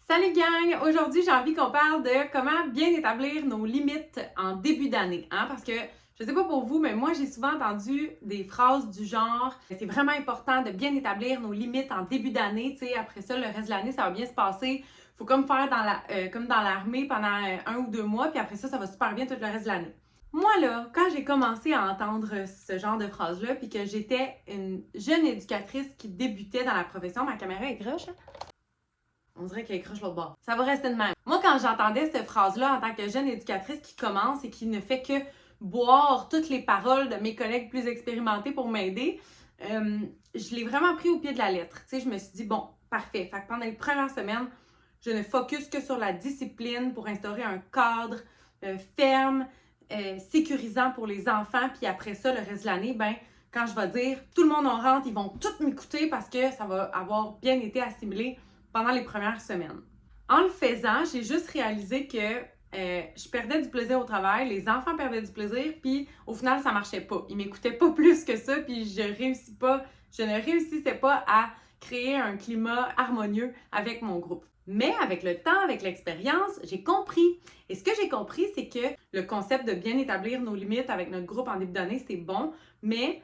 Salut gang! Aujourd'hui, j'ai envie qu'on parle de comment bien établir nos limites en début d'année. Parce que, je sais pas pour vous, mais moi, j'ai souvent entendu des phrases du genre « C'est vraiment important de bien établir nos limites en début d'année. Après ça, le reste de l'année, ça va bien se passer. Faut comme faire comme dans l'armée pendant 1 ou 2 mois, puis après ça, ça va super bien tout le reste de l'année. » Moi, là, quand j'ai commencé à entendre ce genre de phrases-là, puis que j'étais une jeune éducatrice qui débutait dans la profession, ma caméra est croche, on dirait qu'elle croche l'autre bord. Ça va rester de même. Moi, quand j'entendais cette phrase-là en tant que jeune éducatrice qui commence et qui ne fait que boire toutes les paroles de mes collègues plus expérimentés pour m'aider, je l'ai vraiment pris au pied de la lettre. Tu sais, je me suis dit, bon, parfait. Fait que pendant les premières semaines, je ne focus que sur la discipline pour instaurer un cadre ferme, sécurisant pour les enfants. Puis après ça, le reste de l'année, ben, quand je vais dire, tout le monde en rentre, ils vont tous m'écouter parce que ça va avoir bien été assimilé pendant les premières semaines. En le faisant, j'ai juste réalisé que je perdais du plaisir au travail, les enfants perdaient du plaisir, puis au final, ça marchait pas. Ils m'écoutaient pas plus que ça, puis je ne réussissais pas à créer un climat harmonieux avec mon groupe. Mais avec le temps, avec l'expérience, j'ai compris. Et ce que j'ai compris, c'est que le concept de bien établir nos limites avec notre groupe en début d'année, c'est bon, mais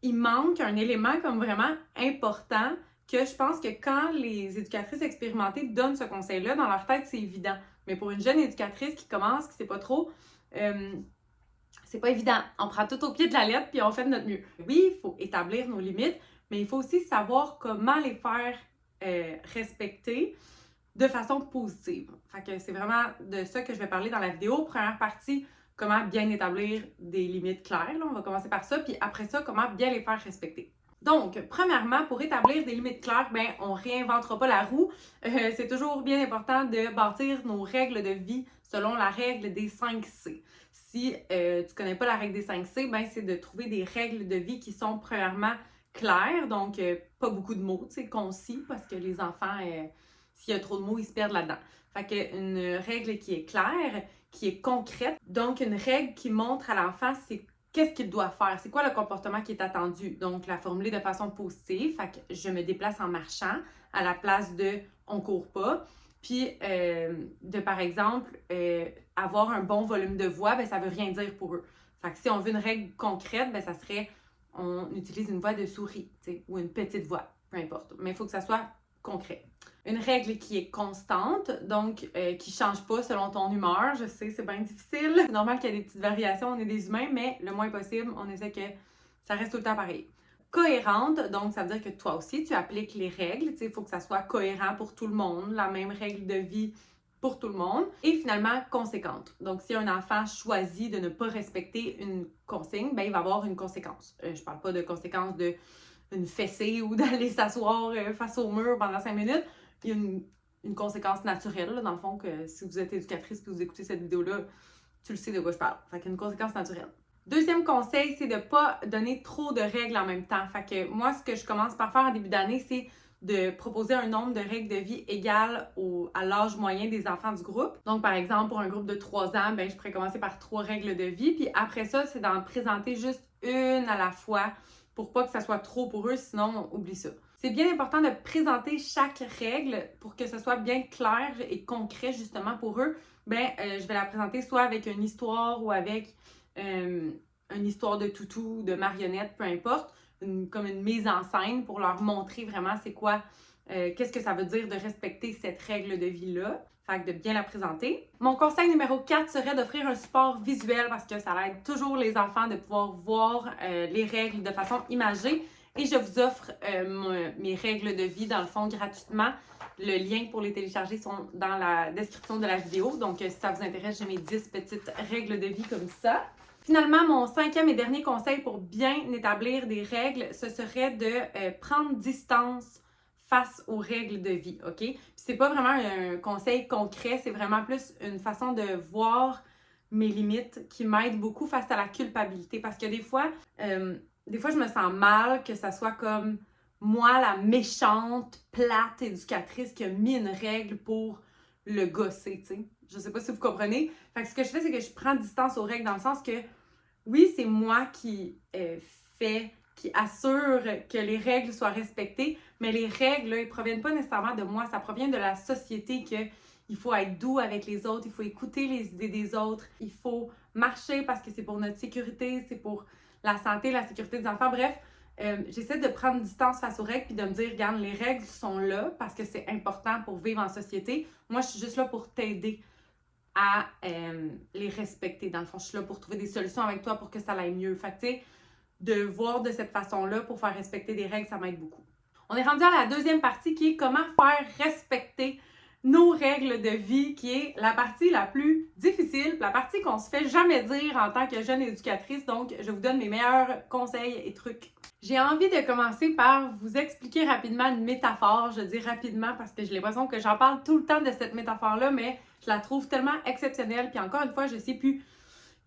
il manque un élément comme vraiment important que je pense que quand les éducatrices expérimentées donnent ce conseil-là, dans leur tête, c'est évident. Mais pour une jeune éducatrice qui commence, qui ne sait pas trop, c'est pas évident. On prend tout au pied de la lettre puis on fait de notre mieux. Oui, il faut établir nos limites, mais il faut aussi savoir comment les faire respecter de façon positive. Fait que c'est vraiment de ça que je vais parler dans la vidéo. Première partie, comment bien établir des limites claires. Là, on va commencer par ça. Puis après ça, comment bien les faire respecter. Donc, premièrement, pour établir des limites claires, ben, on ne réinventera pas la roue. C'est toujours bien important de bâtir nos règles de vie selon la règle des 5 C. Si tu ne connais pas la règle des 5 C, ben, c'est de trouver des règles de vie qui sont premièrement claires, donc pas beaucoup de mots, concis, parce que les enfants, s'il y a trop de mots, ils se perdent là-dedans. Fait qu'une règle qui est claire, qui est concrète, donc une règle qui montre à l'enfant c'est qu'est-ce qu'il doit faire, c'est quoi le comportement qui est attendu. Donc, la formuler de façon positive, fait que je me déplace en marchant à la place de on court pas. Puis, de par exemple, avoir un bon volume de voix, ben, ça veut rien dire pour eux. Fait que si on veut une règle concrète, ben, ça serait on utilise une voix de souris, ou une petite voix, peu importe. Mais il faut que ça soit concret. Une règle qui est constante, donc qui ne change pas selon ton humeur. Je sais, c'est bien difficile. C'est normal qu'il y ait des petites variations, on est des humains, mais le moins possible, on essaie que ça reste tout le temps pareil. Cohérente, donc ça veut dire que toi aussi, tu appliques les règles. Il faut que ça soit cohérent pour tout le monde, la même règle de vie pour tout le monde. Et finalement, conséquente. Donc, si un enfant choisit de ne pas respecter une consigne, ben, il va avoir une conséquence. Je parle pas de conséquence de une fessée ou d'aller s'asseoir face au mur pendant 5 minutes. Il y a une conséquence naturelle, là, dans le fond, que si vous êtes éducatrice et que vous écoutez cette vidéo-là, tu le sais de quoi je parle. Fait qu'une conséquence naturelle. Deuxième conseil, c'est de ne pas donner trop de règles en même temps. Fait que moi, ce que je commence par faire en début d'année, c'est de proposer un nombre de règles de vie égal à l'âge moyen des enfants du groupe. Donc, par exemple, pour un groupe de 3 ans, ben, je pourrais commencer par 3 règles de vie. Puis après ça, c'est d'en présenter juste une à la fois pour pas que ça soit trop pour eux, sinon, on oublie ça. C'est bien important de présenter chaque règle pour que ce soit bien clair et concret justement pour eux. Je vais la présenter soit avec une histoire ou avec une histoire de toutou, de marionnette, peu importe, comme une mise en scène pour leur montrer vraiment c'est quoi, qu'est-ce que ça veut dire de respecter cette règle de vie-là. Fait que de bien la présenter. Mon conseil numéro 4 serait d'offrir un support visuel parce que ça aide toujours les enfants de pouvoir voir les règles de façon imagée. Et je vous offre mes règles de vie, dans le fond, gratuitement. Le lien pour les télécharger sont dans la description de la vidéo. Donc, si ça vous intéresse, j'ai mes 10 petites règles de vie comme ça. Finalement, mon 5e et dernier conseil pour bien établir des règles, ce serait de prendre distance face aux règles de vie, OK? Puis c'est pas vraiment un conseil concret, c'est vraiment plus une façon de voir mes limites qui m'aide beaucoup face à la culpabilité. Parce que des fois, je me sens mal que ça soit comme moi, la méchante, plate éducatrice qui a mis une règle pour le gosser, tu sais. Je sais pas si vous comprenez. Fait que ce que je fais, c'est que je prends distance aux règles dans le sens que, oui, c'est moi qui fais qui assure que les règles soient respectées, mais les règles, là, ils ne proviennent pas nécessairement de moi, ça provient de la société qu'il faut être doux avec les autres, il faut écouter les idées des autres, il faut marcher parce que c'est pour notre sécurité, c'est pour la santé, la sécurité des enfants, bref. J'essaie de prendre distance face aux règles puis de me dire, regarde, les règles sont là parce que c'est important pour vivre en société. Moi, je suis juste là pour t'aider à les respecter. Dans le fond, je suis là pour trouver des solutions avec toi pour que ça aille mieux. Fait que, tu sais, de voir de cette façon-là pour faire respecter des règles, ça m'aide beaucoup. On est rendu à la deuxième partie qui est comment faire respecter nos règles de vie, qui est la partie la plus difficile, la partie qu'on se fait jamais dire en tant que jeune éducatrice. Donc, je vous donne mes meilleurs conseils et trucs. J'ai envie de commencer par vous expliquer rapidement une métaphore. Je dis rapidement parce que j'ai l'impression que j'en parle tout le temps de cette métaphore-là, mais je la trouve tellement exceptionnelle. Puis encore une fois, je sais plus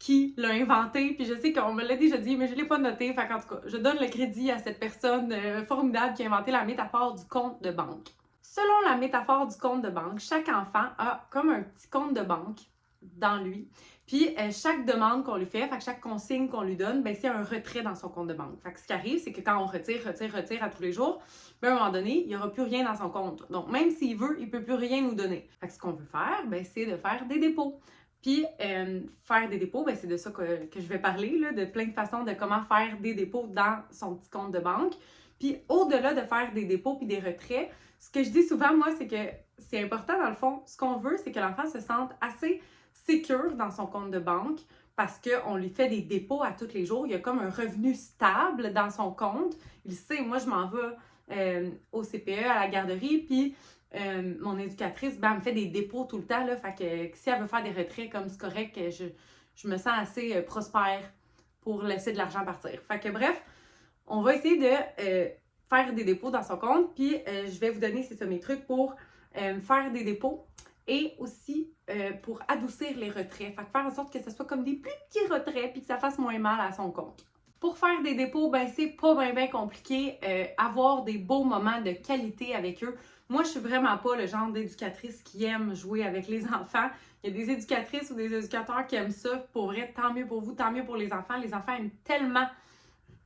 qui l'a inventé, puis je sais qu'on me l'a déjà dit, mais je ne l'ai pas noté. Fait qu'en tout cas, je donne le crédit à cette personne formidable qui a inventé la métaphore du compte de banque. Selon la métaphore du compte de banque, chaque enfant a comme un petit compte de banque dans lui. Puis chaque demande qu'on lui fait chaque consigne qu'on lui donne, ben, c'est un retrait dans son compte de banque. Fait que ce qui arrive, c'est que quand on retire à tous les jours, ben, à un moment donné, il n'y aura plus rien dans son compte. Donc même s'il veut, il ne peut plus rien nous donner. Fait que ce qu'on veut faire, ben, c'est de faire des dépôts. Puis, faire des dépôts, ben, c'est de ça que je vais parler, là, de plein de façons de comment faire des dépôts dans son petit compte de banque. Puis, au-delà de faire des dépôts puis des retraits, ce que je dis souvent, moi, c'est que c'est important, dans le fond, ce qu'on veut, c'est que l'enfant se sente assez sécure dans son compte de banque parce qu'on lui fait des dépôts à tous les jours. Il y a comme un revenu stable dans son compte. Il sait, moi, je m'en vais au CPE, à la garderie, puis mon éducatrice, ben, elle me fait des dépôts tout le temps, là, fait que si elle veut faire des retraits comme c'est correct, je me sens assez prospère pour laisser de l'argent partir. Fait que bref, on va essayer de faire des dépôts dans son compte, puis je vais vous donner, c'est ça, mes trucs pour faire des dépôts et aussi pour adoucir les retraits. Fait que faire en sorte que ce soit comme des plus petits retraits puis que ça fasse moins mal à son compte. Pour faire des dépôts, ben c'est pas bien compliqué. Avoir des beaux moments de qualité avec eux. Moi, je suis vraiment pas le genre d'éducatrice qui aime jouer avec les enfants. Il y a des éducatrices ou des éducateurs qui aiment ça. Pour vrai, tant mieux pour vous, tant mieux pour les enfants. Les enfants aiment tellement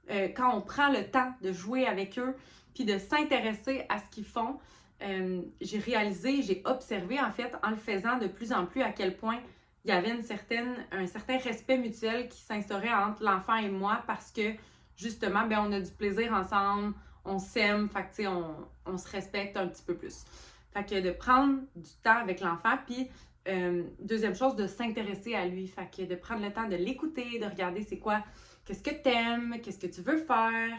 quand on prend le temps de jouer avec eux puis de s'intéresser à ce qu'ils font. J'ai réalisé, j'ai observé en fait en le faisant de plus en plus à quel point il y avait un certain respect mutuel qui s'instaurait entre l'enfant et moi parce que justement, ben, on a du plaisir ensemble, on s'aime, fait que tu sais, on se respecte un petit peu plus. Fait que de prendre du temps avec l'enfant, puis deuxième chose, de s'intéresser à lui. Fait que de prendre le temps de l'écouter, de regarder c'est quoi, qu'est-ce que t'aimes, qu'est-ce que tu veux faire,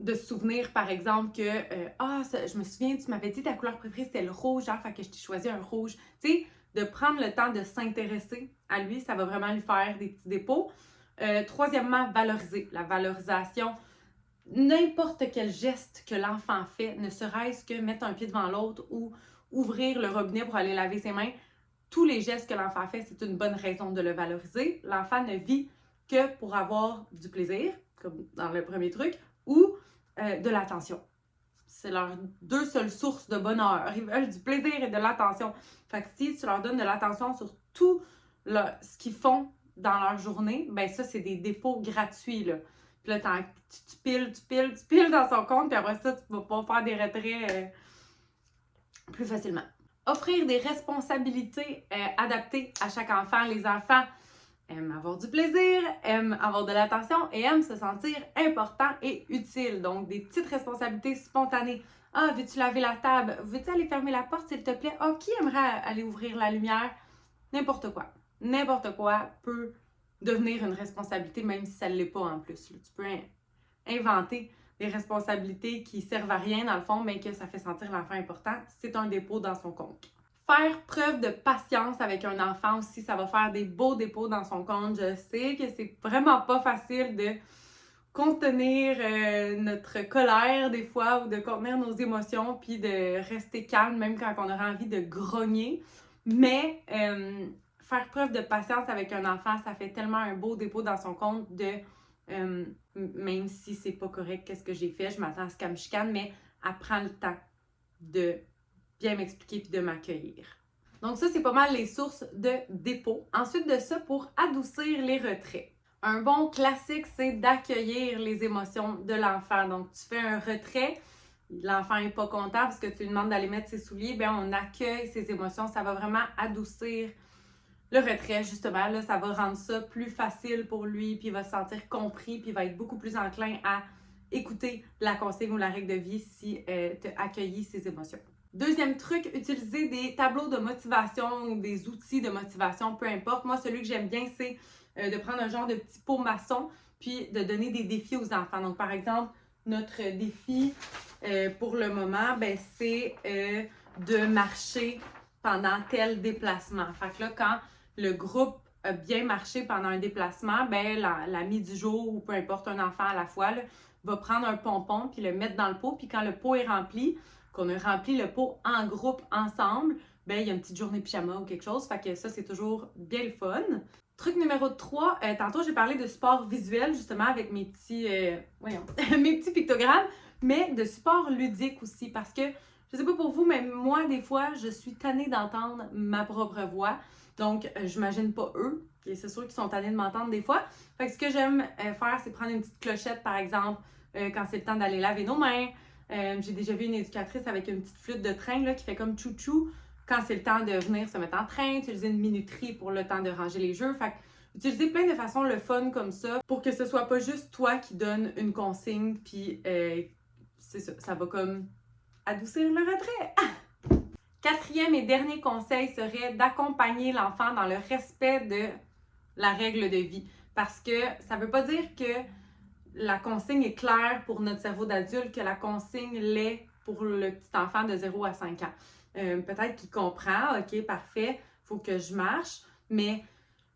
de se souvenir par exemple que je me souviens, tu m'avais dit ta couleur préférée c'était le rouge, hein, fait que je t'ai choisi un rouge. Tu sais, de prendre le temps de s'intéresser à lui, ça va vraiment lui faire des petits dépôts. Troisièmement, valoriser. La valorisation, n'importe quel geste que l'enfant fait, ne serait-ce que mettre un pied devant l'autre ou ouvrir le robinet pour aller laver ses mains, tous les gestes que l'enfant fait, c'est une bonne raison de le valoriser. L'enfant ne vit que pour avoir du plaisir, comme dans le premier truc, ou de l'attention. C'est leurs deux seules sources de bonheur. Ils veulent du plaisir et de l'attention. Fait que si tu leur donnes de l'attention sur tout ce qu'ils font dans leur journée, ben ça, c'est des dépôts gratuits, là. Puis là, tu piles dans son compte, puis après ça, tu vas pouvoir faire des retraits plus facilement. Offrir des responsabilités adaptées à chaque enfant. Les enfants aiment avoir du plaisir, aiment avoir de l'attention et aiment se sentir important et utile. Donc, des petites responsabilités spontanées. Ah, veux-tu laver la table? Veux-tu aller fermer la porte, s'il te plaît? Ah, qui aimerait aller ouvrir la lumière? N'importe quoi. N'importe quoi peut devenir une responsabilité, même si ça ne l'est pas en plus. Là. Tu peux inventer des responsabilités qui servent à rien dans le fond, mais que ça fait sentir l'enfant important. C'est un dépôt dans son compte. Faire preuve de patience avec un enfant aussi, ça va faire des beaux dépôts dans son compte. Je sais que c'est vraiment pas facile de contenir notre colère des fois ou de contenir nos émotions puis de rester calme même quand on aura envie de grogner. Mais faire preuve de patience avec un enfant, ça fait tellement un beau dépôt dans son compte de même si c'est pas correct qu'est-ce que j'ai fait, je m'attends à ce qu'elle me chicane, mais elle prend le temps de bien m'expliquer puis de m'accueillir. Donc ça, c'est pas mal les sources de dépôt. Ensuite de ça, pour adoucir les retraits. Un bon classique, c'est d'accueillir les émotions de l'enfant. Donc, tu fais un retrait, l'enfant n'est pas content parce que tu lui demandes d'aller mettre ses souliers, bien, on accueille ses émotions. Ça va vraiment adoucir le retrait, justement. Là, ça va rendre ça plus facile pour lui, puis il va se sentir compris, puis il va être beaucoup plus enclin à écouter la consigne ou la règle de vie si tu as accueilli ses émotions. Deuxième truc, utiliser des tableaux de motivation ou des outils de motivation, peu importe. Moi, celui que j'aime bien, c'est de prendre un genre de petit pot maçon puis de donner des défis aux enfants. Donc, par exemple, notre défi pour le moment, ben, c'est de marcher pendant tel déplacement. Fait que là, quand le groupe a bien marché pendant un déplacement, ben, l'ami du jour ou peu importe, un enfant à la fois, là, va prendre un pompon puis le mettre dans le pot. Puis quand le pot est rempli, qu'on a rempli le pot en groupe ensemble, ben, il y a une petite journée pyjama ou quelque chose. Fait que ça, c'est toujours bien le fun. Truc numéro 3, tantôt j'ai parlé de support visuel justement avec mes petits, mes petits pictogrammes, mais de support ludique aussi parce que, je sais pas pour vous, mais moi des fois, je suis tannée d'entendre ma propre voix, donc j'imagine pas eux, et c'est sûr qu'ils sont tannés de m'entendre des fois. Fait que ce que j'aime faire, c'est prendre une petite clochette par exemple, quand c'est le temps d'aller laver nos mains. J'ai déjà vu une éducatrice avec une petite flûte de train là, qui fait comme chou-chou. Quand c'est le temps de venir se mettre en train, utiliser une minuterie pour le temps de ranger les jeux. Fait que, utiliser plein de façons le fun comme ça pour que ce soit pas juste toi qui donne une consigne, puis c'est ça, ça va comme adoucir le retrait. Quatrième et dernier conseil serait d'accompagner l'enfant dans le respect de la règle de vie. Parce que ça veut pas dire que la consigne est claire pour notre cerveau d'adulte, que la consigne l'est pour le petit enfant de 0 à 5 ans. Peut-être qu'il comprend, ok, parfait, faut que je marche, mais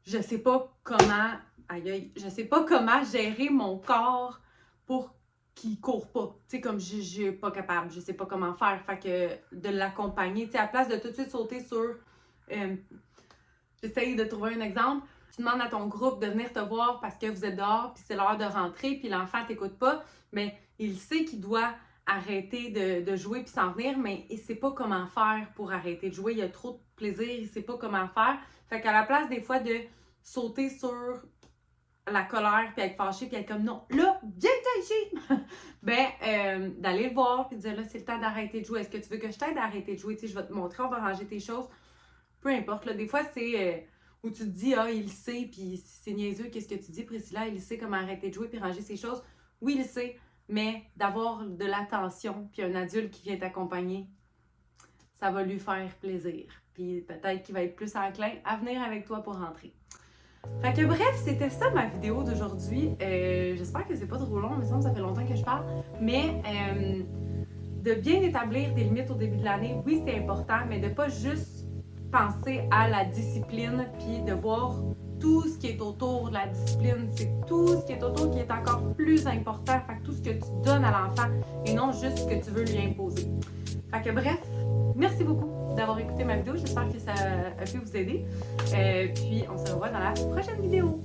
je sais pas comment, je sais pas comment gérer mon corps pour qu'il court pas. Tu sais, comme je suis pas capable, je sais pas comment faire. Fait que de l'accompagner, tu sais, à la place de tout de suite sauter sur, j'essaye de trouver un exemple. Tu demandes à ton groupe de venir te voir parce que vous êtes dehors, puis c'est l'heure de rentrer, puis l'enfant t'écoute pas, mais il sait qu'il doit arrêter de jouer puis s'en venir, mais il sait pas comment faire pour arrêter de jouer. Il a trop de plaisir, il sait pas comment faire. Fait qu'à la place des fois de sauter sur la colère puis être fâché puis être comme non, là, viens ici! Ben, d'aller le voir puis de dire là, c'est le temps d'arrêter de jouer. Est-ce que tu veux que je t'aide à arrêter de jouer? Tu sais, je vais te montrer, on va ranger tes choses. Peu importe, là. Des fois, c'est où tu te dis, ah, il sait, puis c'est niaiseux, qu'est-ce que tu dis, Priscilla, il sait comment arrêter de jouer puis ranger ses choses. Oui, il sait. Mais d'avoir de l'attention, puis un adulte qui vient t'accompagner, ça va lui faire plaisir. Puis peut-être qu'il va être plus enclin à venir avec toi pour rentrer. Fait que bref, c'était ça ma vidéo d'aujourd'hui. J'espère que c'est pas trop long, il me semble que ça fait longtemps que je parle. Mais de bien établir des limites au début de l'année, oui, c'est important, mais de pas juste penser à la discipline, puis de voir tout ce qui est autour de la discipline, c'est tout ce qui est autour qui est encore plus important. Fait que tout ce que tu donnes à l'enfant et non juste ce que tu veux lui imposer. Fait que bref, merci beaucoup d'avoir écouté ma vidéo. J'espère que ça a pu vous aider. Puis on se revoit dans la prochaine vidéo.